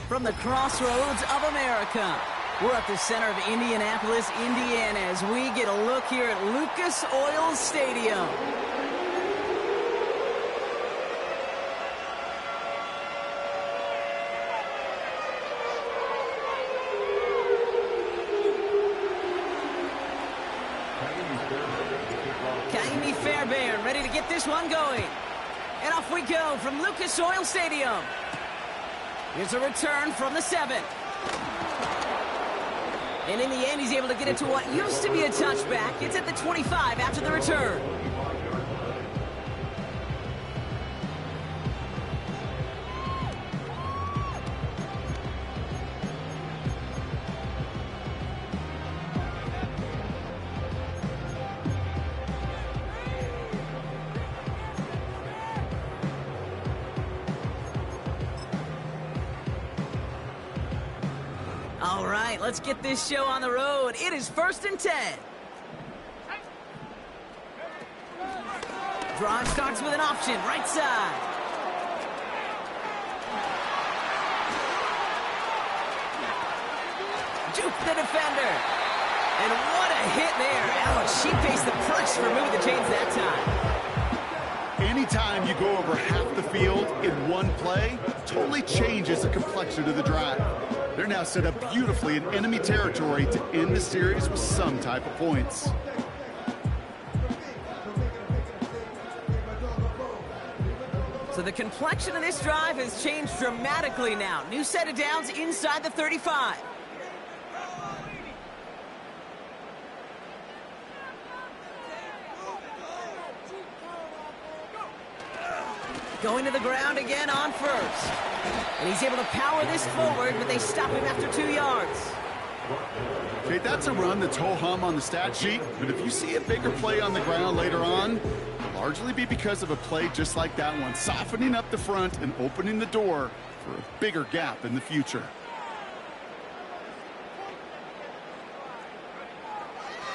From the crossroads of America, we're at the center of Indianapolis, Indiana, as we get a look here at Lucas Oil Stadium. Ka'imi Fairbairn ready to get this one going. And off we go from Lucas Oil Stadium. Here's a return from the 7. And in the end, he's able to get it to what used to be a touchback. It's at the 25 after the return. All right, let's get this show on the road. It is 1st and 10. Drive starts with an option, right side. Juke the defender. And what a hit there. Ouch, she faced the pressure for moving the chains that time. Anytime you go over half the field in one play, totally changes the complexion of the drive. They're now set up beautifully in enemy territory to end the series with some type of points. So the complexion of this drive has changed dramatically now. New set of downs inside the 35. Going to the ground again on first. And he's able to power this forward, but they stop him after 2 yards. Okay, that's a run that's ho-hum on the stat sheet, but if you see a bigger play on the ground later on, it'll largely be because of a play just like that one, softening up the front and opening the door for a bigger gap in the future.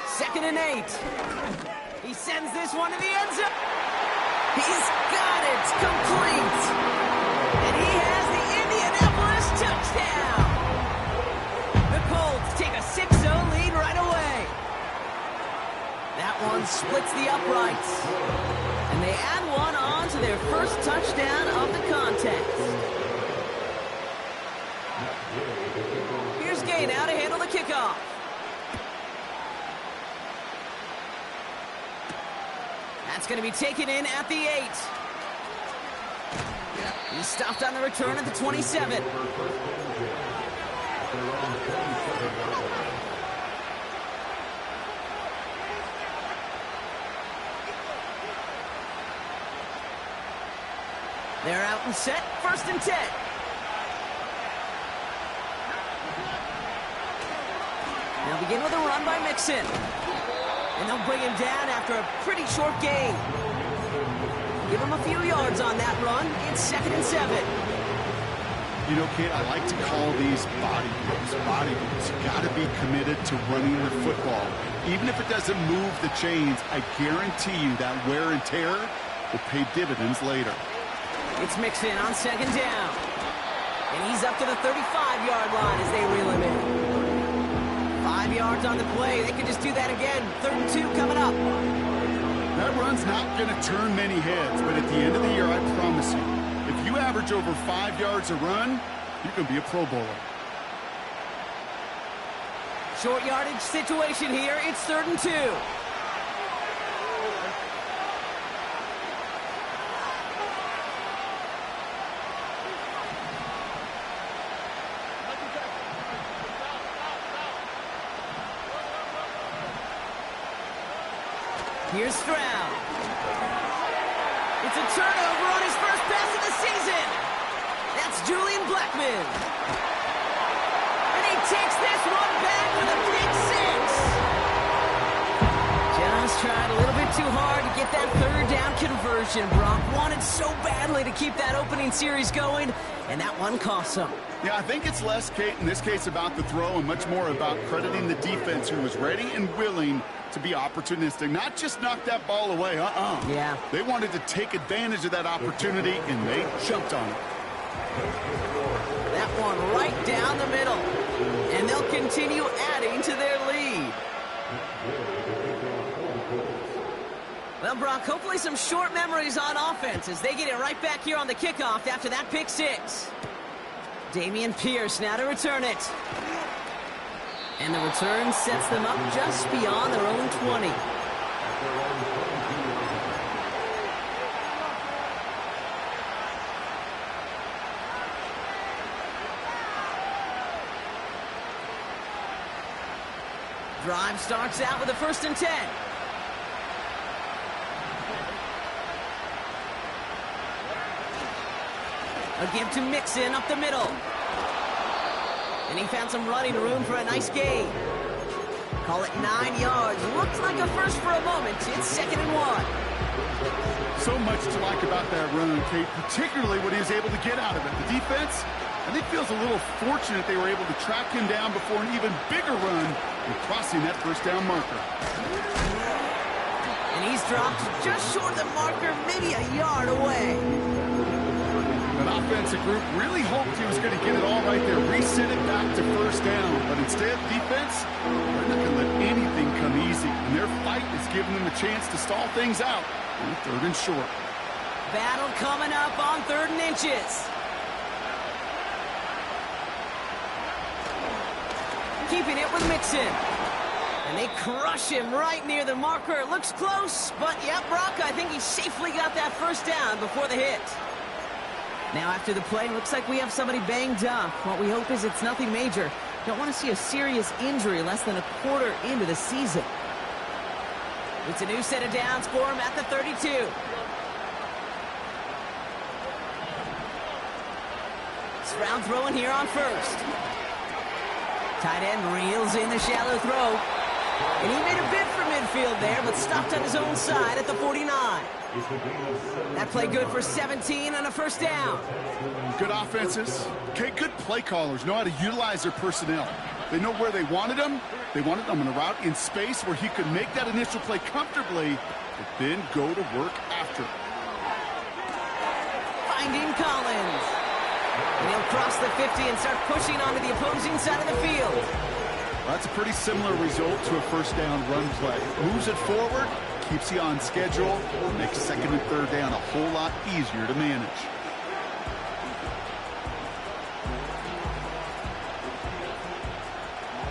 Second and 8. He sends this one to the end zone. He's got it, complete. And he has the Indianapolis touchdown. The Colts take a 6-0 lead right away. That one splits the uprights. And they add one on to their first touchdown of the contest. Here's Gay now to handle the kickoff. That's going to be taken in at the 8. He stopped on the return at the 27. They're out and set, 1st and 10. They'll begin with a run by Mixon. And they'll bring him down after a pretty short gain. Give him a few yards on that run. It's 2nd and 7. You know, Kate, I like to call these body blows. Body blows. You got to be committed to running the football. Even if it doesn't move the chains, I guarantee you that wear and tear will pay dividends later. It's Mixon on 2nd down. And he's up to the 35-yard line as they reel him in. 5 yards on the play. They could just do that again. 3rd and 2 coming up. That run's not going to turn many heads, but at the end of the year, I promise you, if you average over 5 yards a run, you can be a Pro Bowler. Short yardage situation here. It's 3rd and 2. Here's Stroud. It's a turnover on his first pass of the season. That's Julian Blackmon. And he takes this one back with a big 6. Just tried a little bit too hard to get that 3rd down conversion. Brock wanted so badly to keep that opening series going, and that one cost him. Yeah, I think it's less, Kate, in this case about the throw and much more about crediting the defense who was ready and willing to be opportunistic, not just knock that ball away. Yeah. They wanted to take advantage of that opportunity, and they jumped on it. That one right down the middle. And they'll continue adding to their lead. Well, Brock, hopefully some short memories on offense as they get it right back here on the kickoff after that pick six. Dameon Pierce now to return it. And the return sets them up just beyond their own 20. Drive starts out with a 1st and 10. A give to Mixon up the middle. And he found some running room for a nice gain. Call it 9 yards. Looked like a first for a moment. It's 2nd and 1. So much to like about that run, Kate, particularly what he was able to get out of it. The defense, I think, feels a little fortunate they were able to track him down before an even bigger run and crossing that 1st down marker. And he's dropped just short of the marker, maybe a yard away. That offensive group really hoped he was going to get it all right there, reset it back to 1st down. But instead, defense, they're not going to let anything come easy. And their fight is giving them a chance to stall things out on 3rd and short. Battle coming up on 3rd and inches. Keeping it with Mixon. And they crush him right near the marker. It looks close, but yeah, Brock, I think he safely got that 1st down before the hit. Now after the play, looks like we have somebody banged up. What we hope is it's nothing major. Don't want to see a serious injury less than a quarter into the season. It's a new set of downs for him at the 32. Stroud throwing here on 1st. Tight end reels in the shallow throw. And he made a bid for midfield there, but stopped on his own side at the 49. That play good for 17 and a 1st down. Good offenses. Okay, good play callers know how to utilize their personnel. They know where they wanted them. They wanted them in a route in space where he could make that initial play comfortably, but then go to work after. Finding Collins. And he'll cross the 50 and start pushing onto the opposing side of the field. Well, that's a pretty similar result to a 1st down run play. Moves it forward, keeps you on schedule, makes 2nd and 3rd down a whole lot easier to manage.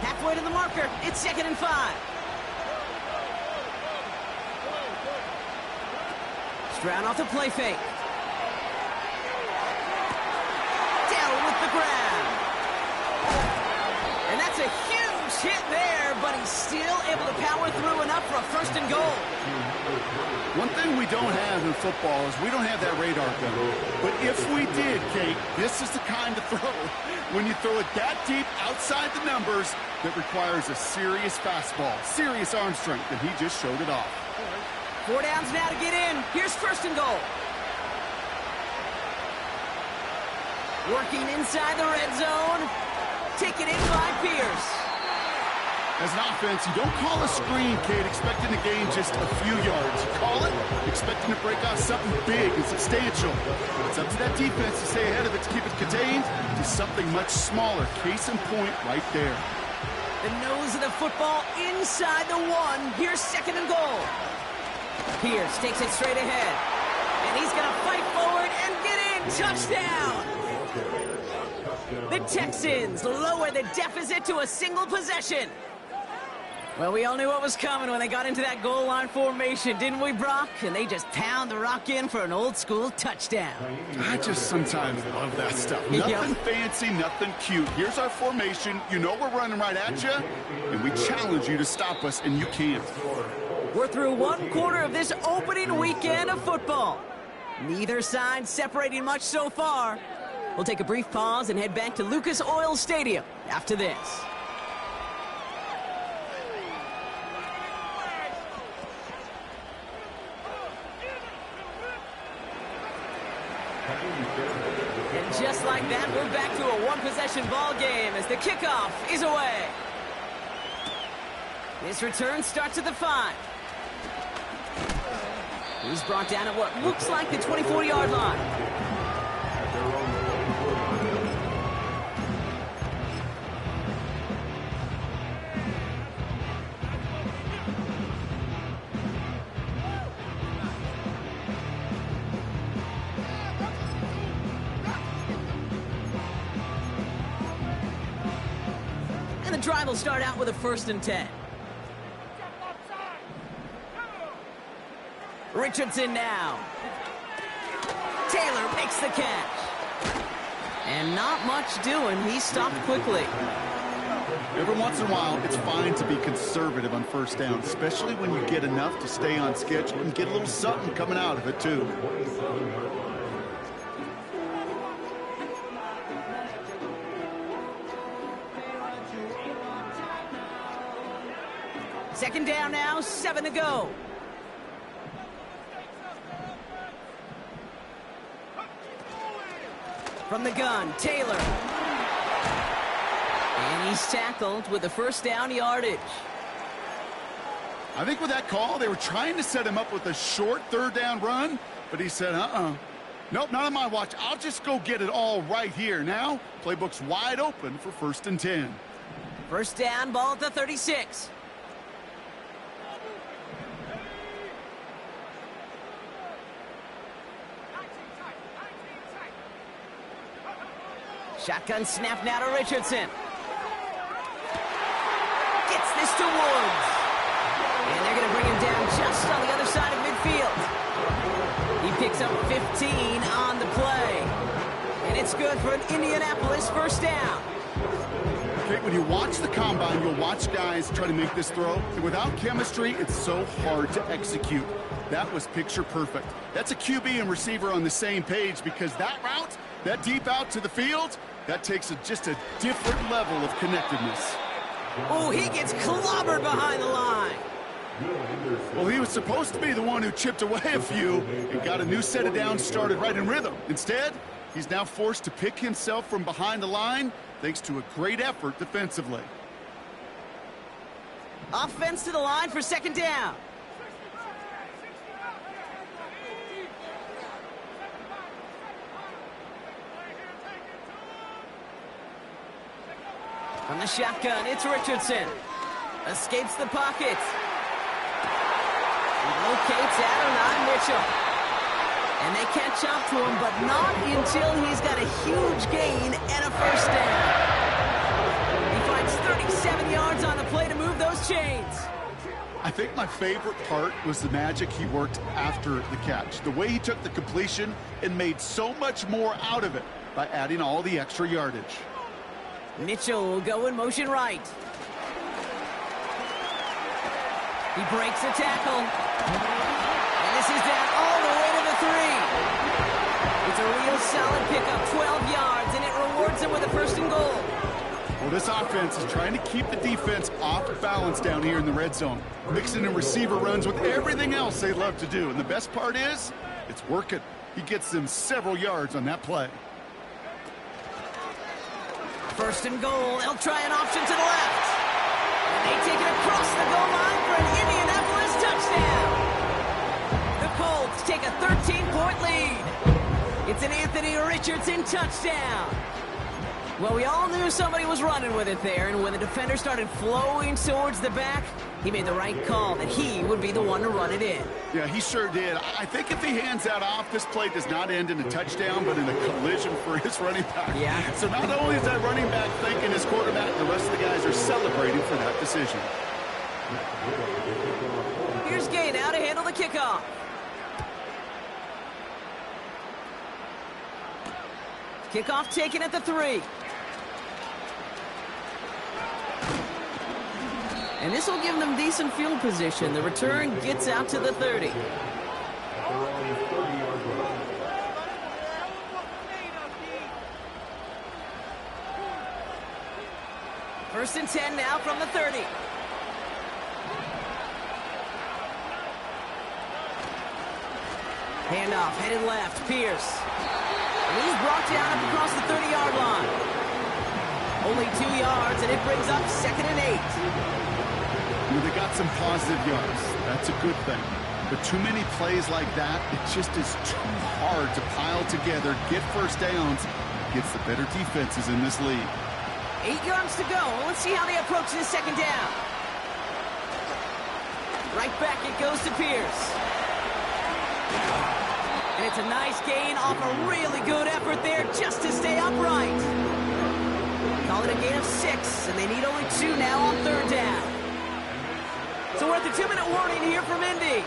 Halfway to the marker, it's 2nd and 5. Stroud off the play fake. Down with the grab. And that's a huge hit there, but he's still able to power through enough for a 1st and goal. One thing we don't have in football is we don't have that radar gun. But if we did, Kate, this is the kind of throw, when you throw it that deep outside the numbers, that requires a serious fastball, serious arm strength, and he just showed it off. 4 downs now to get in. Here's 1st and goal. Working inside the red zone. Taken in by Pierce. As an offense, you don't call a screen, Kate, expecting to gain just a few yards. You call it expecting to break off something big and substantial. It's up to that defense to stay ahead of it, to keep it contained to something much smaller. Case in point right there. The nose of the football inside the 1. Here's 2nd and goal. Pierce takes it straight ahead. And he's going to fight forward and get in. Touchdown! The Texans lower the deficit to a single possession. Well, we all knew what was coming when they got into that goal line formation, didn't we, Brock? And they just pound the rock in for an old-school touchdown. I just sometimes love that stuff. Nothing fancy, nothing cute. Here's our formation. You know we're running right at you, and we challenge you to stop us, and you can't. We're through 1 quarter of this opening weekend of football. Neither side separating much so far. We'll take a brief pause and head back to Lucas Oil Stadium after this. And just like that, we're back to a one-possession ball game as the kickoff is away. This return starts at the 5. He's brought down at what looks like the 24-yard line. drive will start out with a 1st and 10. Richardson now. Taylor makes the catch. And not much doing. He stopped quickly. Every once in a while, it's fine to be conservative on 1st down, especially when you get enough to stay on schedule and get a little something coming out of it, too. Second down now, 7 to go. From the gun, Taylor. And he's tackled with the 1st down yardage. I think with that call, they were trying to set him up with a short 3rd down run, but he said, nope, not on my watch. I'll just go get it all right here. Now, playbook's wide open for 1st and 10. 1st down, ball at the 36. Shotgun snap now to Richardson. Gets this to Woods. And they're going to bring him down just on the other side of midfield. He picks up 15 on the play. And it's good for an Indianapolis 1st down. Okay, when you watch the combine, you'll watch guys try to make this throw. And without chemistry, it's so hard to execute. That was picture perfect. That's a QB and receiver on the same page because that route, that deep out to the field, that takes just a different level of connectedness. Oh, he gets clobbered behind the line. Well, he was supposed to be the one who chipped away a few and got a new set of downs started right in rhythm. Instead, he's now forced to pick himself from behind the line thanks to a great effort defensively. Offense to the line for 2nd down. From the shotgun, it's Richardson. Escapes the pocket. He locates Adonai Mitchell. And they catch up to him, but not until he's got a huge gain and a 1st down. He finds 37 yards on the play to move those chains. I think my favorite part was the magic he worked after the catch. The way he took the completion and made so much more out of it by adding all the extra yardage. Mitchell will go in motion right. He breaks a tackle. And this is down all the way to the 3. It's a real solid pickup, 12 yards, and it rewards him with a 1st and goal. Well, this offense is trying to keep the defense off balance down here in the red zone, mixing in receiver runs with everything else they love to do. And the best part is, it's working. He gets them several yards on that play. 1st and goal. They'll try an option to the left. And they take it across the goal line for an Indianapolis touchdown. The Colts take a 13-point lead. It's an Anthony Richardson touchdown. Well, we all knew somebody was running with it there, and when the defender started flowing towards the back, he made the right call that he would be the one to run it in. Yeah, he sure did. I think if he hands that off, this play does not end in a touchdown, but in a collision for his running back. Yeah. So not only is that running back thanking his quarterback, the rest of the guys are celebrating for that decision. Here's Gay now to handle the kickoff. Kickoff taken at the 3. And this will give them decent field position. The return gets out to the 30. First and 10 now from the 30. Handoff, headed left, Pierce. And he's brought down up across the 30-yard line. Only 2 yards, and it brings up 2nd and 8. They got some positive yards. That's a good thing. But too many plays like that, it just is too hard to pile together, get 1st downs, gets the better defenses in this league. 8 yards to go. Let's see how they approach this 2nd down. Right back it goes to Pierce. And it's a nice gain off a really good effort there just to stay upright. Call it a gain of 6, and they need only 2 now on 3rd down. So we're at the 2-minute warning here from Indy.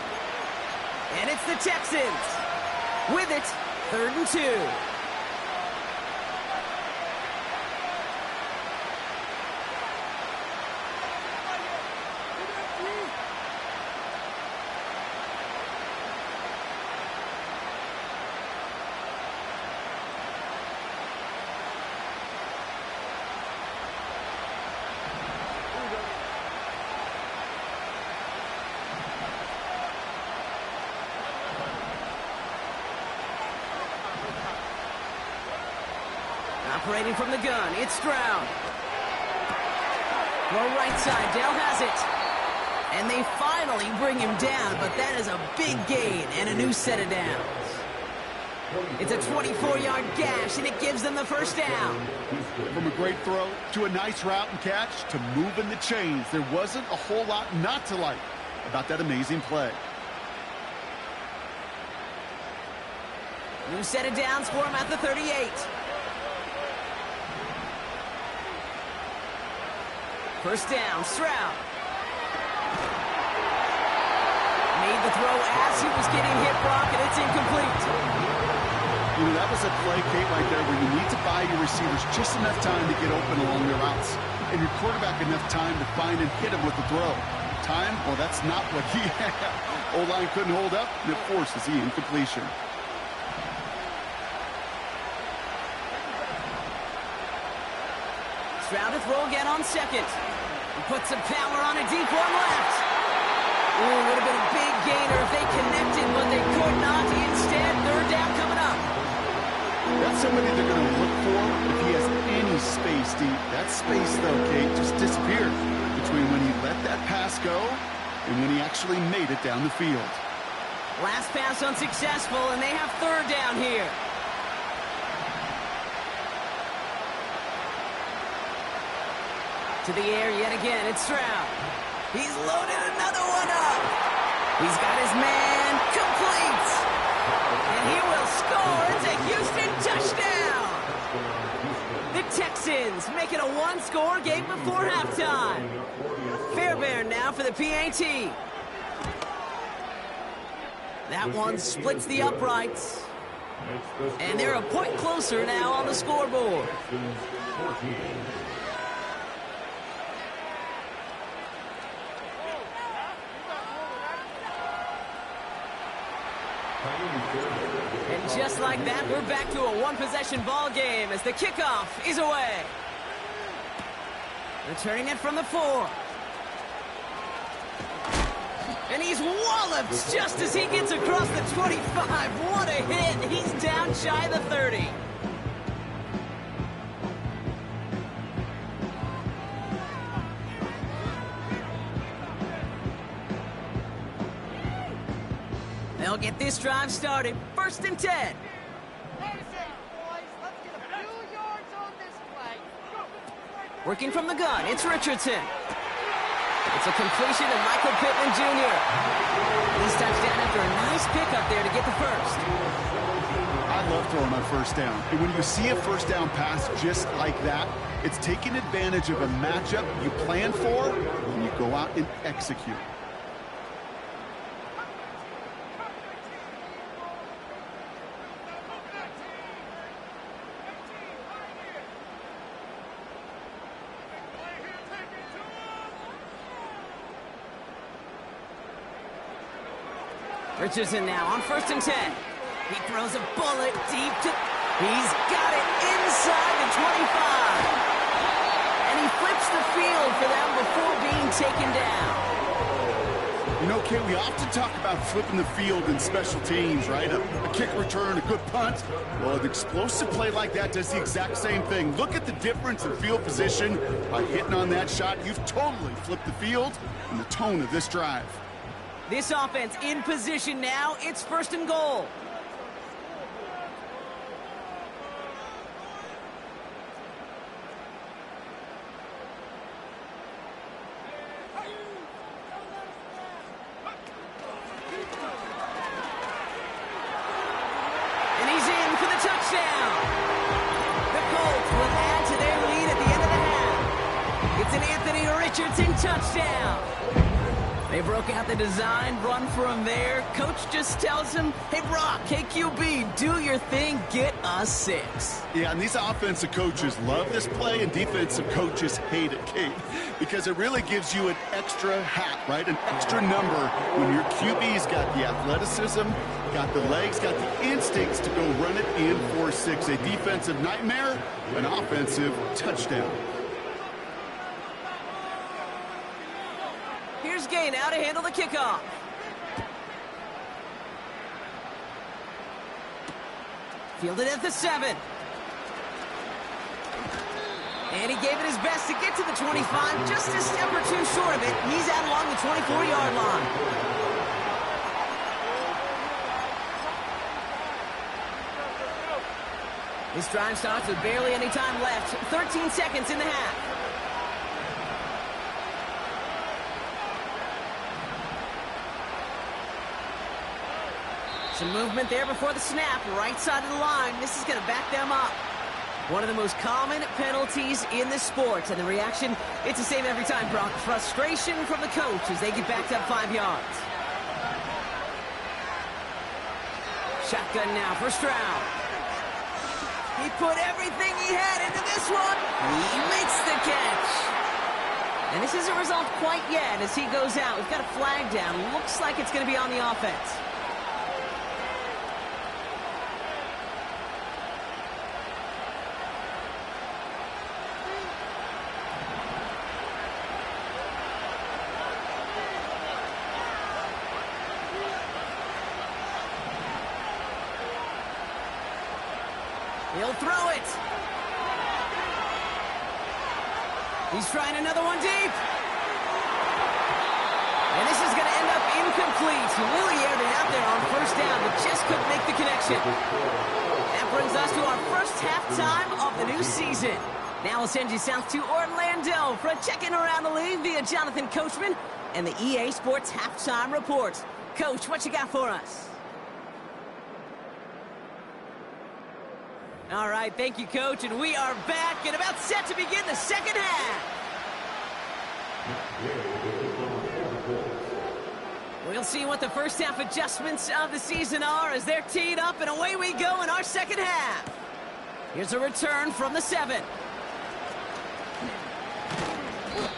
And it's the Texans. With it, 3rd and 2. Operating from the gun, it's Stroud. Throw right side, Dell has it. And they finally bring him down, but that is a big gain and a new set of downs. It's a 24-yard gash, and it gives them the 1st down. From a great throw to a nice route and catch to moving the chains, there wasn't a whole lot not to like about that amazing play. New set of downs for him at the 38. First down, Stroud. Made the throw as he was getting hit, Brock, and it's incomplete. You know, that was a play, Kate, right there where you need to buy your receivers just enough time to get open along their routes. And your quarterback enough time to find and hit him with the throw. Time? Well, that's not what he had. O-line couldn't hold up, and it forces the incompletion. Stroud to throw again on 2nd. He puts some power on a deep one left. Ooh, would have been a big gainer if they connected, but they could not. Instead, 3rd down coming up. That's somebody they're going to look for if he has any space deep. That space, though, Kate, just disappeared between when he let that pass go and when he actually made it down the field. Last pass unsuccessful, and they have 3rd down here. To the air yet again, it's Stroud. He's loaded another one up. He's got his man complete. And he will score. It's a Houston touchdown. The Texans make it a 1-score game before halftime. Fairbairn now for the PAT. That one splits the uprights. And they're a point closer now on the scoreboard. And just like that, we're back to a one-possession ball game as the kickoff is away. Returning it from the 4. And he's walloped just as he gets across the 25. What a hit. He's down shy of the 30. They'll get this drive started. 1st and 10. Working from the gun, it's Richardson. It's a completion to Michael Pittman Jr. He's touchdown after a nice pickup there to get the 1st. I love throwing on 1st down. And when you see a 1st down pass just like that, it's taking advantage of a matchup you plan for and you go out and execute. Richardson now on 1st and 10. He throws a bullet deep to... He's got it inside the 25. And he flips the field for them before being taken down. You know, Kate, we often talk about flipping the field in special teams, right? A kick return, a good punt. Well, an explosive play like that does the exact same thing. Look at the difference in field position. By hitting on that shot, you've totally flipped the field and the tone of this drive. This offense in position now. It's 1st and goal. And he's in for the touchdown. The Colts will add to their lead at the end of the It's an Anthony Richardson touchdown. They broke out the design run for him there. Coach just tells him, hey, Brock, hey, QB, do your thing, get us 6. Yeah, and these offensive coaches love this play, and defensive coaches hate it, Kate, because it really gives you an extra hat, right? An extra number when your QB's got the athleticism, got the legs, got the instincts to go run it in for 6. A defensive nightmare, an offensive touchdown. Here's Gay now to handle the kickoff. Fielded at the 7. And he gave it his best to get to the 25, just a step or two short of it. He's out along the 24-yard line. This drive starts with barely any time left. 13 seconds in the half. Some movement there before the snap, right side of the line. This is going to back them up. One of the most common penalties in the sport, and the reaction, it's the same every time, Brock. Frustration from the coach as they get backed up 5 yards. Shotgun now for Stroud. He put everything he had into this one. He makes the catch. And this isn't resolved quite yet as he goes out. We've got a flag down. Looks like it's going to be on the offense. He'll throw it. He's trying another one deep. And this is going to end up incomplete. Willie aired it out there on first down, but just couldn't make the connection. That brings us to our first halftime of the new season. Now we'll send you south to Orlando for a check-in around the league via Jonathan Coachman and the EA Sports Halftime Report. Coach, what you got for us? All right, thank you, Coach, and we are back and about set to begin the second half. We'll see what the first half adjustments of the season are as they're teed up, and away we go in our second half. Here's a return from the 7.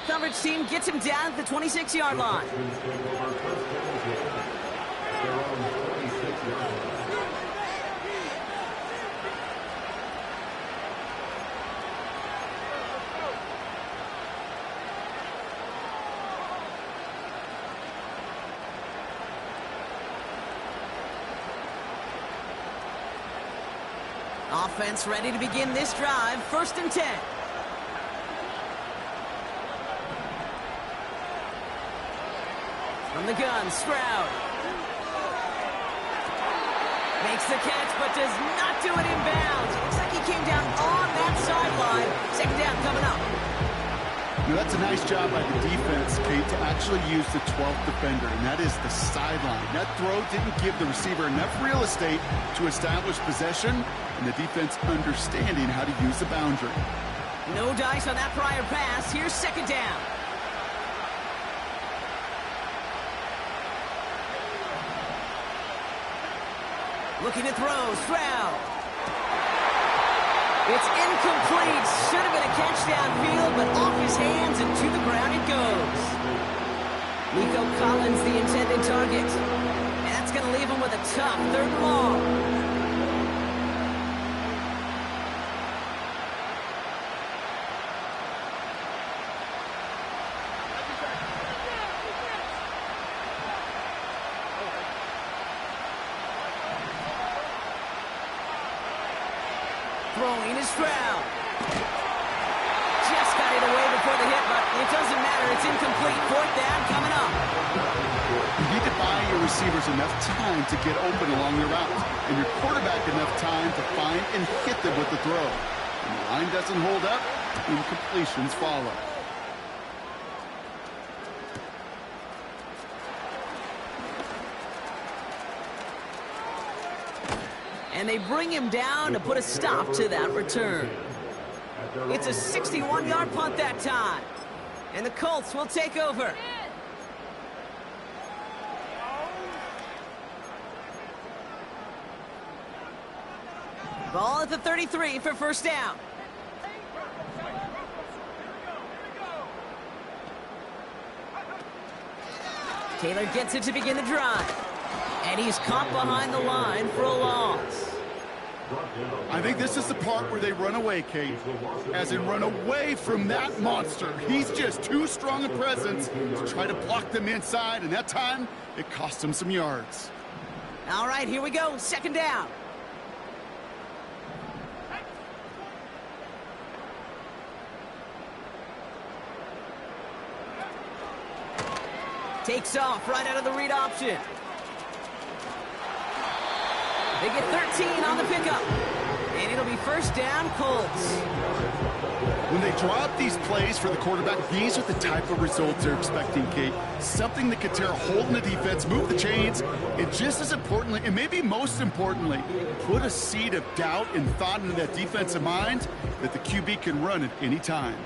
Coverage team gets him down at the 26-yard line. Offense ready to begin this drive. 1st and 10. From the gun, Stroud. Makes the catch, but does not do it in bounds. Looks like he came down on that sideline. Second down coming up. You know, that's a nice job by the defense, Kate, to actually use the 12th defender, and that is the sideline. That throw didn't give the receiver enough real estate to establish possession, and the defense understanding how to use the boundary. No dice on that prior pass. Here's second down. Looking to throw, Stroud. It's incomplete. Should have been a catch downfield, but off his hands and to the ground it goes. Nico Collins, the intended target. And that's going to leave him with a tough 3rd and long. Throwing is Stroud. Just got it away before the hit, but it doesn't matter. It's incomplete. 4th down coming up. You need to buy your receivers enough time to get open along the route, and your quarterback enough time to find and hit them with the throw. When the line doesn't hold up, incompletions follow. And they bring him down to put a stop to that return. It's a 61-yard punt that time. And the Colts will take over. Ball at the 33 for first down. Taylor gets it to begin the drive. And he's caught behind the line for a loss. I think this is the part where they run away, Kate. As in run away from that monster. He's just too strong a presence to try to block them inside, and that time, it cost him some yards. All right, here we go. Second down. Takes off right out of the read option. They get 13 on the pickup. And it'll be first down, Colts. When they draw up these plays for the quarterback, these are the type of results they're expecting, Kate. Something that could tear a hole in the defense, move the chains, and just as importantly, and maybe most importantly, put a seed of doubt and thought into that defensive mind that the QB can run at any time.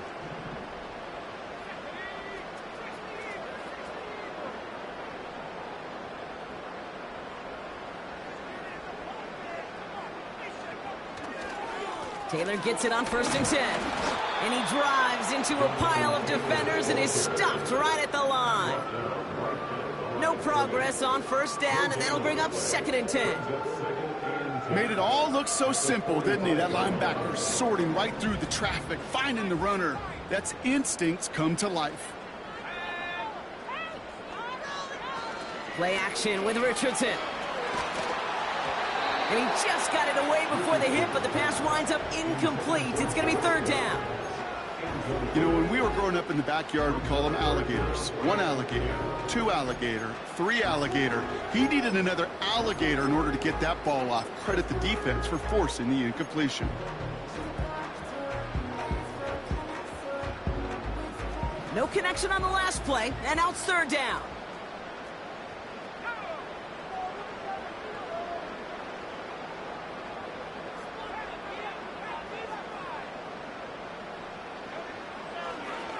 Taylor gets it on first and 10. And he drives into a pile of defenders and is stopped right at the line. No progress on first down, and that'll bring up second and 10. Made it all look so simple, didn't he? That linebacker sorting right through the traffic, finding the runner. That's instincts come to life. Play action with Richardson. And he just got it away before the hit, but the pass winds up incomplete. It's going to be third down. You know, when we were growing up in the backyard, we call them alligators. One alligator, two alligator, three alligator. He needed another alligator in order to get that ball off. Credit the defense for forcing the incompletion. No connection on the last play, and now it's third down.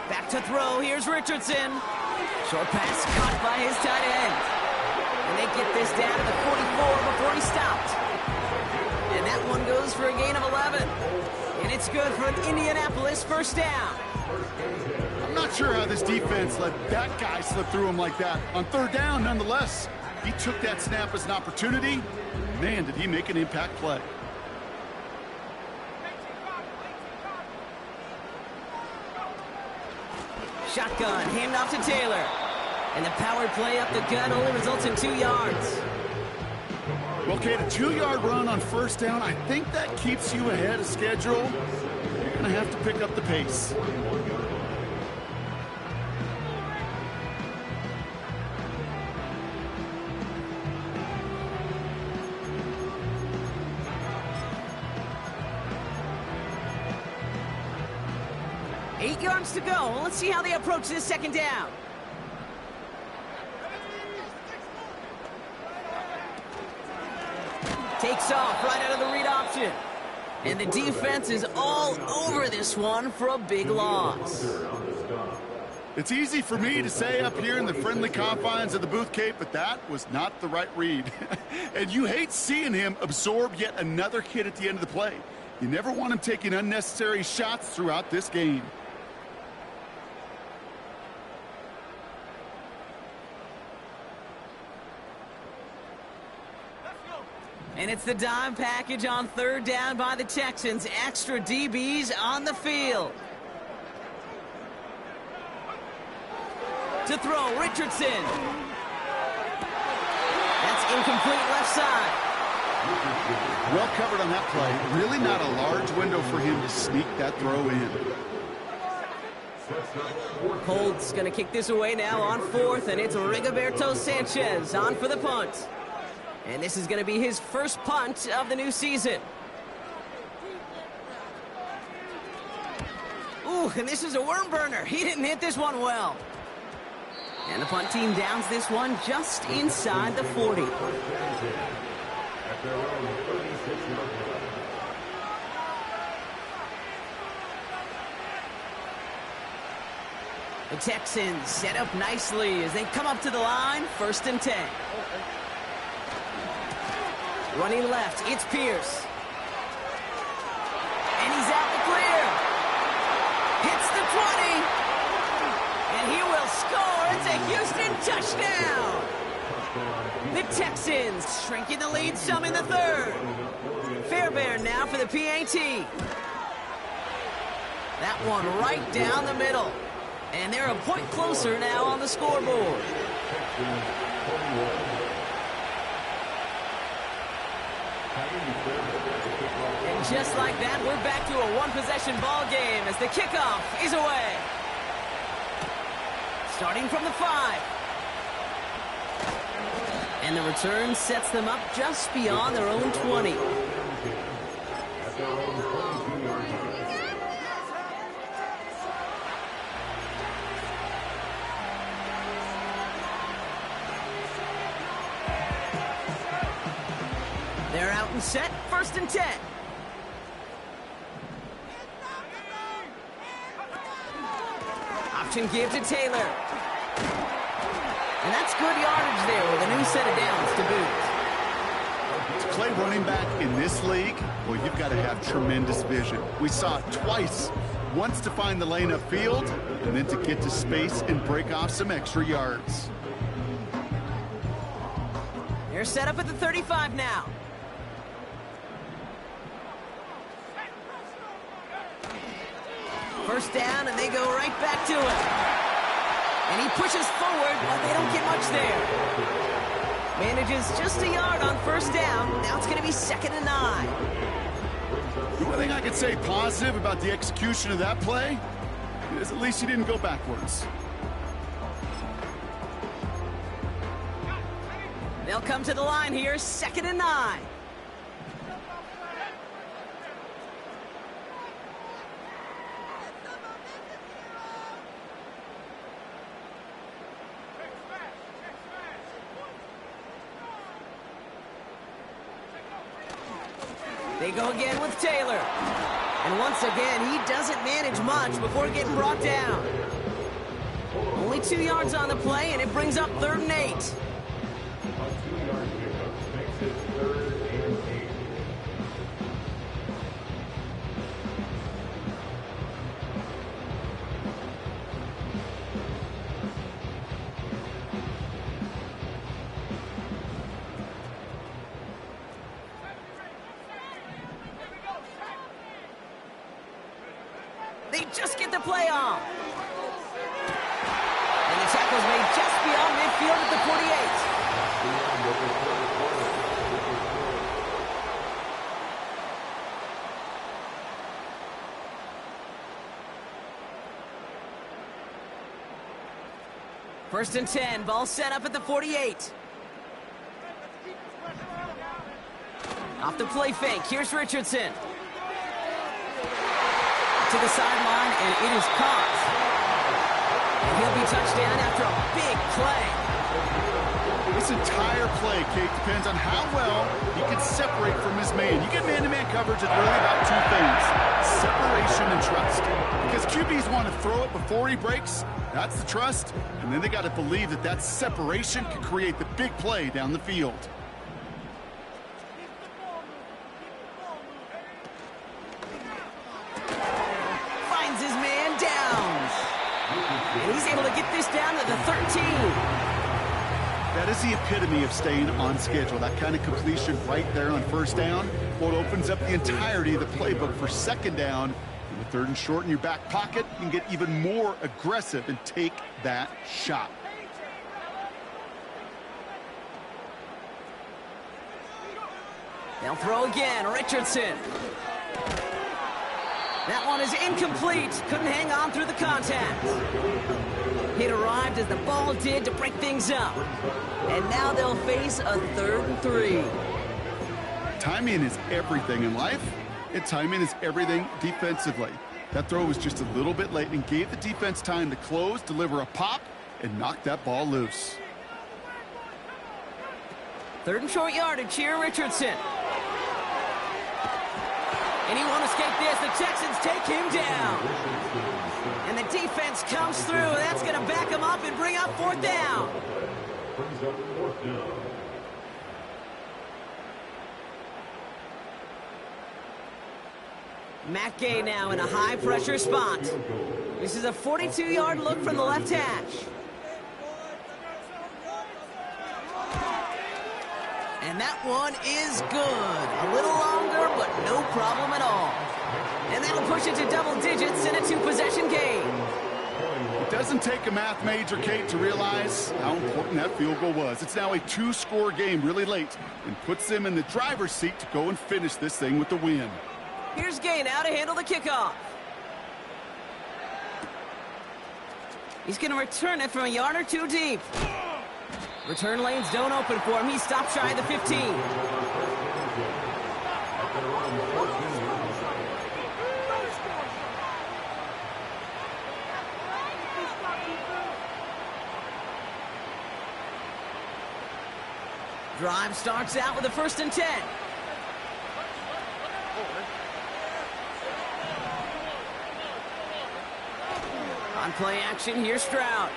Back to throw. Here's Richardson. Short pass caught by his tight end. And they get this down to the 44 before he stopped. And that one goes for a gain of 11. And it's good for an Indianapolis first down. I'm not sure how this defense let that guy slip through him like that. On third down, nonetheless, he took that snap as an opportunity. Man, did he make an impact play. Shotgun, hand off to Taylor. And the power play up the gut only results in 2 yards. Well, Kate, a 2-yard run on first down, I think that keeps you ahead of schedule. You're going to have to pick up the pace. Eight yards to go. Let's see how they approach this second down. Takes off right out of the read option. And the defense is all over this one for a big loss. It's easy for me to say up here in the friendly confines of the booth, Kate, but that was not the right read. And you hate seeing him absorb yet another hit at the end of the play. You never want him taking unnecessary shots throughout this game. And it's the dime package on third down by the Texans. Extra DBs on the field. To throw, Richardson. That's incomplete left side. Well covered on that play. Really not a large window for him to sneak that throw in. Colts going to kick this away now on fourth, and it's Rigoberto Sanchez on for the punt. And this is going to be his first punt of the new season. Ooh, and this is a worm burner. He didn't hit this one well. And the punt team downs this one just inside the 40. The Texans set up nicely as they come up to the line, 1st and 10. Running left, it's Pierce. And he's out the clear. Hits the 20. And he will score. It's a Houston touchdown. The Texans shrinking the lead some in the 3rd. Fairbairn now for the PAT. That one right down the middle. And they're a point closer now on the scoreboard. And just like that, we're back to a one-possession ball game as the kickoff is away. Starting from the 5. And the return sets them up just beyond their own 20. They're out and set, 1st and 10. Option give to Taylor. And that's good yardage there with a new set of downs to boot. To play running back in this league, well, you've got to have tremendous vision. We saw it twice. Once to find the lane upfield, and then to get to space and break off some extra yards. They're set up at the 35 now. First down, and they go right back to it. And he pushes forward, but they don't get much there. Manages just a yard on 1st down. Now it's going to be 2nd and 9. The only thing I could say positive about the execution of that play is at least he didn't go backwards. They'll come to the line here, 2nd and 9. They go again with Taylor. And once again, he doesn't manage much before getting brought down. Only 2 yards on the play, and it brings up 3rd and 8. They just get the play off. And the tackle's made just beyond midfield at the 48. 1st and 10, ball set up at the 48. Off the play fake, here's Richardson. To the sideline, and it is caught. And he'll be touched down after a big play. This entire play, Kate, depends on how well he can separate from his man. You get man-to-man coverage at really about 2 things: separation and trust. Because QBs want to throw it before he breaks. That's the trust. And then they got to believe that that separation can create the big play down the field. And he's able to get this down to the 13. That is the epitome of staying on schedule. That kind of completion right there on 1st down. Well, it opens up the entirety of the playbook for 2nd down. And with 3rd and short in your back pocket, you can get even more aggressive and take that shot. They'll throw again, Richardson. That one is incomplete. Couldn't hang on through the contact. It arrived as the ball did to break things up. And now they'll face a 3rd and 3. Timing is everything in life, and timing is everything defensively. That throw was just a little bit late and gave the defense time to close, deliver a pop, and knock that ball loose. 3rd and short yardage here, Richardson. And he won't escape this. The Texans take him down. And the defense comes through. That's going to back him up and bring up fourth down. Matt Gay now in a high-pressure spot. This is a 42-yard look from the left hash. And that one is good. A little longer, but no problem at all. And that'll push it to double digits in a two-possession game. It doesn't take a math major, Kate, to realize how important that field goal was. It's now a two-score game really late and puts them in the driver's seat to go and finish this thing with the win. Here's Gay now to handle the kickoff. He's going to return it from a yard or two deep. Return lanes don't open for him. He stopped shy of the 15. Drive starts out with a 1st and 10. On play action, here's Stroud.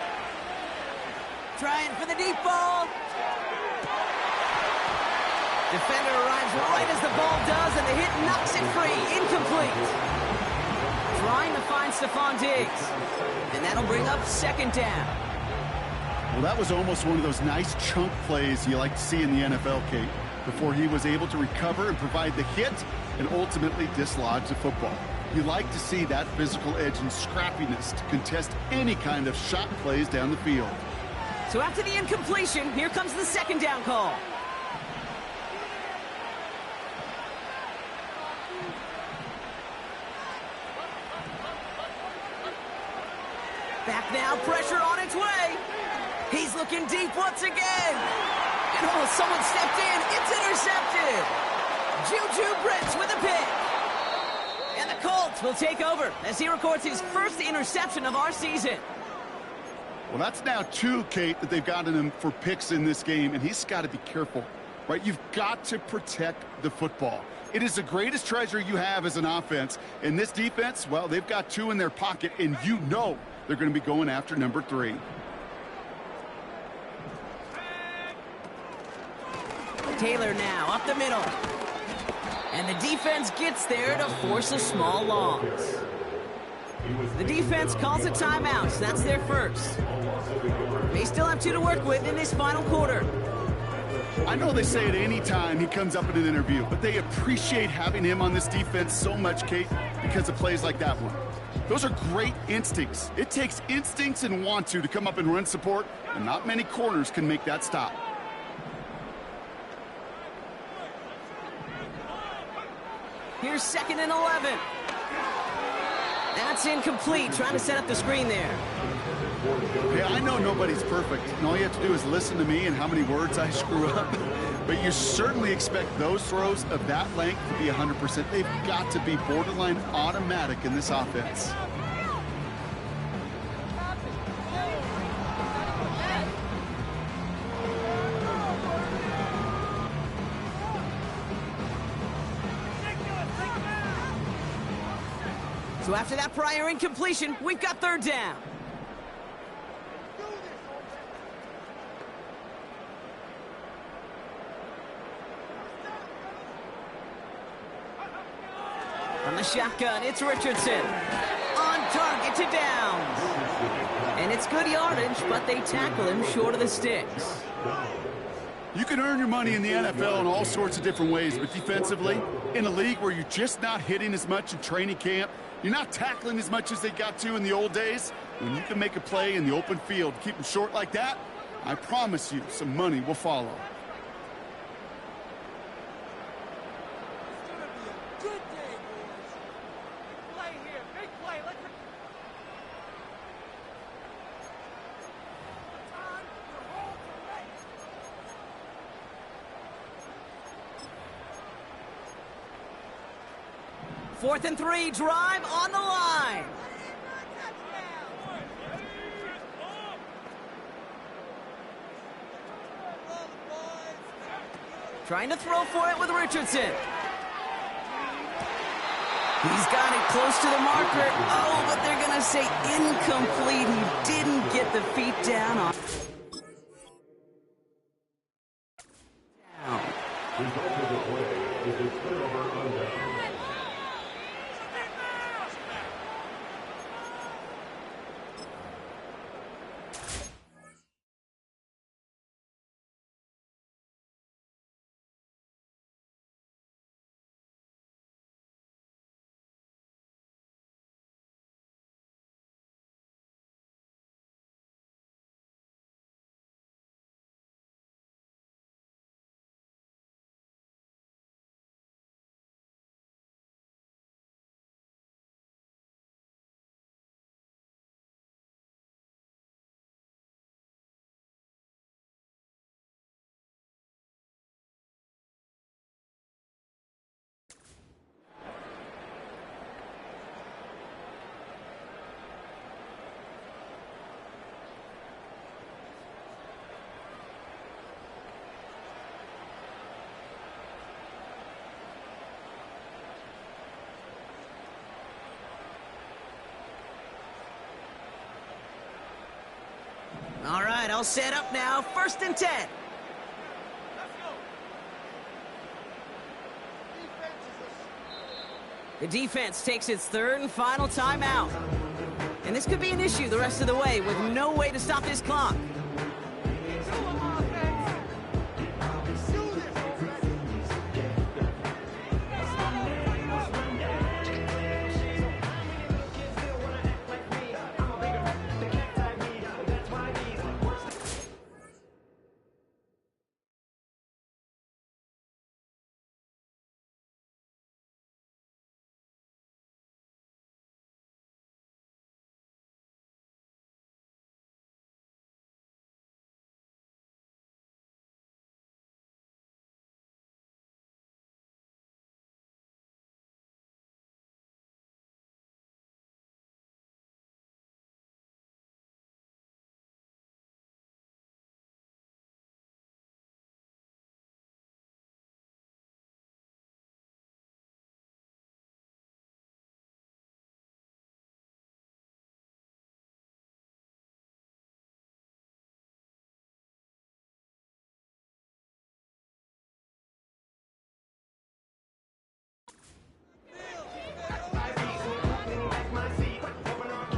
Trying for the deep ball. Defender arrives right as the ball does, and the hit knocks it free. Incomplete. Trying to find Stephon Diggs. And that'll bring up 2nd down. Well, that was almost one of those nice chunk plays you like to see in the NFL, Kate, before he was able to recover and provide the hit and ultimately dislodge the football. You like to see that physical edge and scrappiness to contest any kind of shot plays down the field. So after the incompletion, here comes the 2nd down call. Back now, pressure on its way. He's looking deep once again. And oh, someone stepped in. It's intercepted. Juju Brents with a pick. And the Colts will take over as he records his first interception of our season. Well, that's now 2, Kate, that they've gotten him for picks in this game, and he's got to be careful, right? You've got to protect the football. It is the greatest treasure you have as an offense. And this defense, well, they've got 2 in their pocket, and you know they're going to be going after number 3. Taylor now up the middle. And the defense gets there to force a small loss. The defense calls a timeout, so that's their first. They still have 2 to work with in this final quarter. I know they say it any time he comes up in an interview, but they appreciate having him on this defense so much, Kate, because of plays like that one. Those are great instincts. It takes instincts and want to come up and run support, and not many corners can make that stop. Here's 2nd and 11. That's incomplete. Trying to set up the screen there. Hey, I know nobody's perfect, and all you have to do is listen to me and how many words I screw up. But you certainly expect those throws of that length to be 100%. They've got to be borderline automatic in this offense. So after that prior incompletion, we've got 3rd down. From the shotgun, it's Richardson. On target to Downs. And it's good yardage, but they tackle him short of the sticks. You can earn your money in the NFL in all sorts of different ways, but defensively, in a league where you're just not hitting as much in training camp, you're not tackling as much as they got to in the old days, when you can make a play in the open field, keep them short like that, I promise you some money will follow. Fourth and 3, drive on the line. Trying to throw for it with Richardson. He's got it close to the marker. Oh, but they're going to say incomplete. He didn't get the feet down on. Result of the play is a turnover on down. All right, I'll set up now. 1st and 10. The defense takes its 3rd and final timeout. And this could be an issue the rest of the way with no way to stop this clock.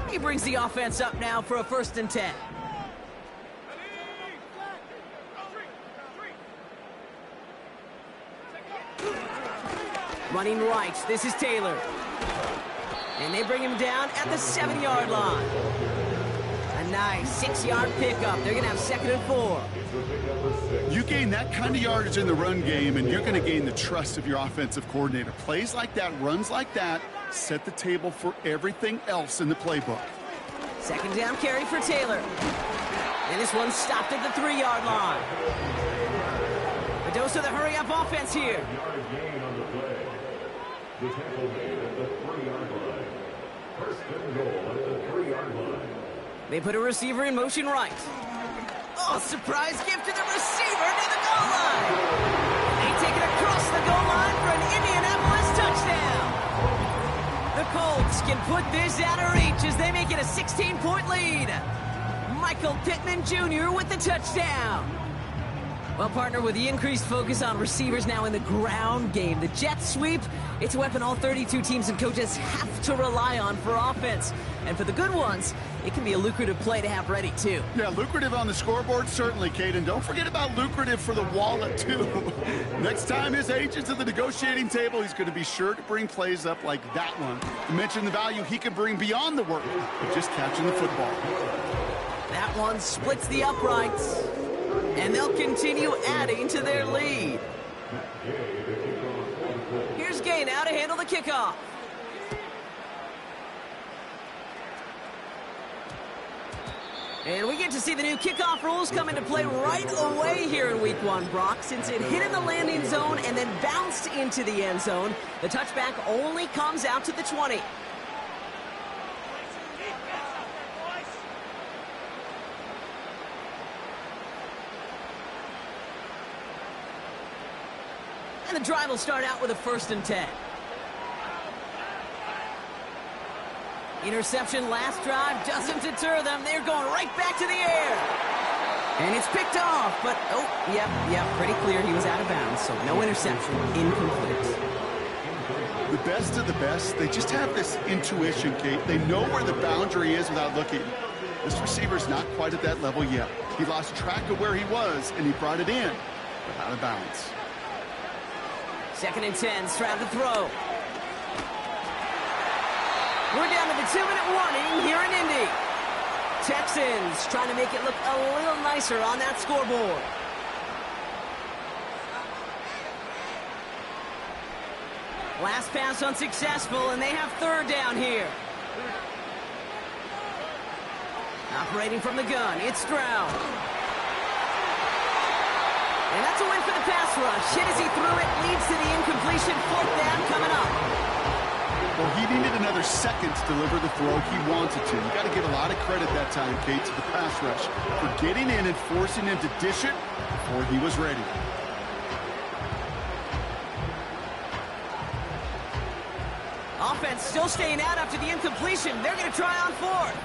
He brings the offense up now for a 1st and 10. Running right, this is Taylor. And they bring him down at the 7-yard line. A nice 6-yard pickup. They're going to have 2nd and 4. You gain that kind of yardage in the run game, and you're going to gain the trust of your offensive coordinator. Plays like that, runs like that, set the table for everything else in the playbook. 2nd down carry for Taylor. And this one stopped at the 3-yard line. A dose of the hurry-up offense here. Yard gain on the play. The tackle made at the 3-yard line. 1st and goal at the 3-yard line. They put a receiver in motion right. Oh, surprise gift to the receiver near the goal line. They take it across the goal line for an Indianapolis touchdown. The Colts can put this out of reach as they make it a 16-point lead. Michael Pittman Jr. with the touchdown. Well, partner, with the increased focus on receivers now in the ground game, the jet sweep, it's a weapon all 32 teams and coaches have to rely on for offense. And for the good ones, it can be a lucrative play to have ready, too. Yeah, lucrative on the scoreboard, certainly, Caden. Don't forget about lucrative for the wallet, too. Next time his agent's at the negotiating table, he's going to be sure to bring plays up like that one. To mention the value he can bring beyond the work of just catching the football. That one splits the uprights. And they'll continue adding to their lead. Here's Gay now to handle the kickoff. And we get to see the new kickoff rules come into play right away here in Week 1, Brock. Since it hit in the landing zone and then bounced into the end zone, the touchback only comes out to the 20. And the drive will start out with a 1st and 10. Interception last drive doesn't deter them. They're going right back to the air. And it's picked off, but, oh, yep, pretty clear he was out of bounds, so no interception, incomplete. The best of the best, they just have this intuition, Kate. They know where the boundary is without looking. This receiver's not quite at that level yet. He lost track of where he was, and he brought it in, but out of bounds. 2nd and 10, Stroud to throw. We're down to the 2-minute warning here in Indy. Texans trying to make it look a little nicer on that scoreboard. Last pass unsuccessful, and they have 3rd down here. Operating from the gun, it's Stroud. And that's a win for the pass rush. Hit as he threw it, leads to the incompletion. 4th down coming up. Well, he needed another second to deliver the throw he wanted to. You got to give a lot of credit that time, Kate, to the pass rush for getting in and forcing him to dish it before he was ready. Offense still staying out after the incompletion. They're going to try on 4th.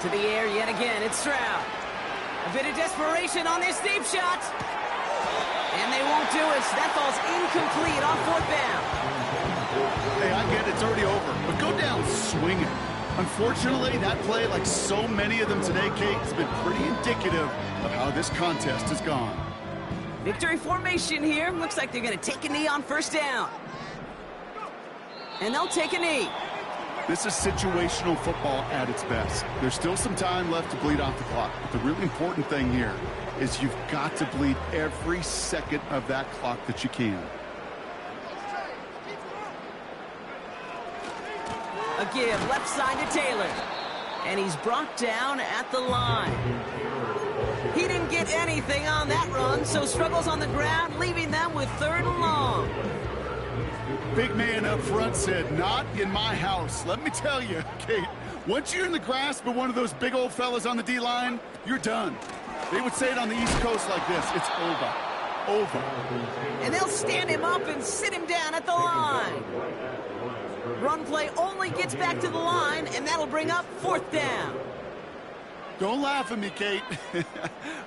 To the air yet again, it's Stroud. A bit of desperation on this deep shot. And they won't do it. That falls incomplete on 4th down. Hey, I get it. It's already over. But go down swinging. Unfortunately, that play, like so many of them today, Kate, has been pretty indicative of how this contest has gone. Victory formation here. Looks like they're going to take a knee on 1st down. And they'll take a knee. This is situational football at its best. There's still some time left to bleed off the clock. But the really important thing here is you've got to bleed every second of that clock that you can. A give left side to Taylor. And he's brought down at the line. He didn't get anything on that run, so struggles on the ground, leaving them with 3rd and long. Big man up front said, not in my house. Let me tell you, Kate, once you're in the grasp of one of those big old fellas on the D-line, you're done. They would say it on the East Coast like this, it's over. Over. And they'll stand him up and sit him down at the line. Run play only gets back to the line, and that'll bring up 4th down. Don't laugh at me, Kate.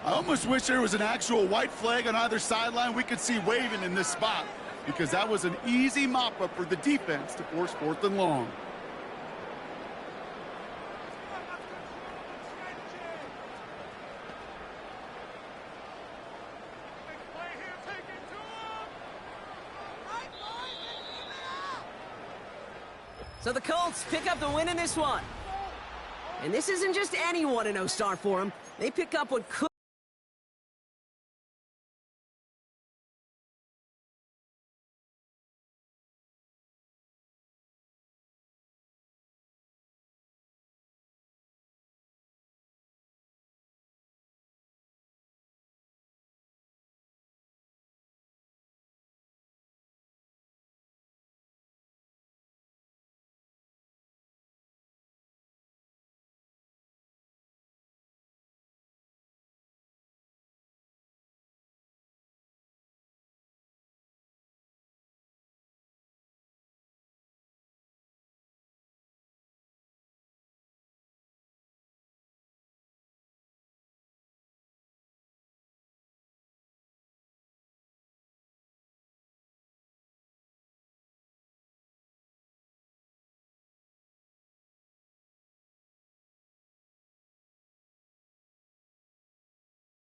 I almost wish there was an actual white flag on either sideline we could see waving in this spot, because that was an easy mop-up for the defense to force 4th and long. So the Colts pick up the win in this one. And this isn't just any 1-0 start for them. They pick up what could